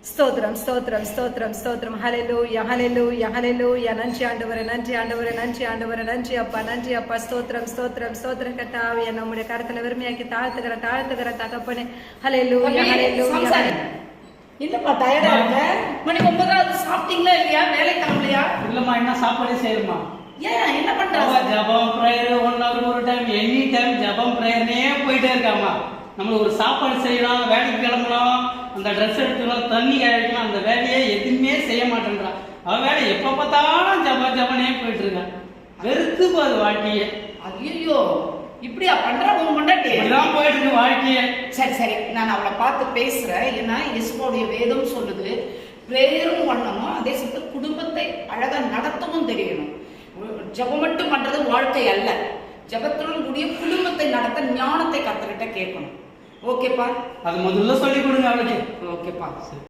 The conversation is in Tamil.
ஸ்தோத்திரம் ஸ்தோத்திரம் ஸ்தோத்திரம் ஸ்தோத்திரம். ஹல்லேலூயா ஹல்லேலூயா ஹல்லேலூயா. நன்றி ஆண்டவரே, நன்றி ஆண்டவரே, நன்றி ஆண்டவரே, நன்றி அப்பா, நன்றி அப்பா. ஸ்தோத்திரம் ஸ்தோத்திரம் ஸ்தோத்திரம் கர்த்தாவே. நம்முடைய கரத்துல வெறுமையாக்கி தாழ்த்துகிற தகப்பனே. ஹல்லேலூயா ஹல்லேலூயா. இல்லப்பா டயர்டா இருக்க. மணி 9 சாப்பிட்டீங்களா இல்லையா? வேலைக்கு கிளம்பலையா? இல்லம்மா, என்ன சாப்பாடு செய்யணுமா? ஏன் என்ன பண்றாங்க? ஜபம் பிரேயர் 1 hour ஒரு டைம், எனி டைம் ஜபம் பிரேயர்னே போயிட்டே இருக்காமா. நம்மளுக்கு ஒரு சாப்பாடு செய்யணும், வேலைக்கு கிளம்பணும், அந்த ட்ரெஸ் எடுத்துக்கணும், தண்ணி காய்க்கணும், அந்த வேலையை எதுவுமே செய்ய மாட்டேன்றான். அவன் வேலை எப்ப பார்த்தாலும் ஜபனே போயிட்டு இருக்கான். வெறுத்து போகுது வாழ்க்கையே. ஐயோ, இப்படியா பண்ற உங்க முன்னாடி? இப்படிதான் போயிட்டு இருக்கு வாழ்க்கையே. சரி சரி, நான் அவளை பார்த்து பேசுறேன். ஏன்னா இயேசுவோடைய வேதம் சொல்லுது, பிரேயரும் பண்ணணும், அதே சமயத்தில் குடும்பத்தை அழகா நடத்தவும் தெரியணும். ஜபம் மட்டும் பண்றது வாழ்க்கை அல்ல. ஜபத்துடன் கூடிய குடும்பத்தை நடத்த ஞானத்தை கத்துக்கிட்ட கேட்கணும். ஓகேப்பா, அது முதல்ல சொல்லி கொடுங்க அவளுக்கு. ஓகேப்பா.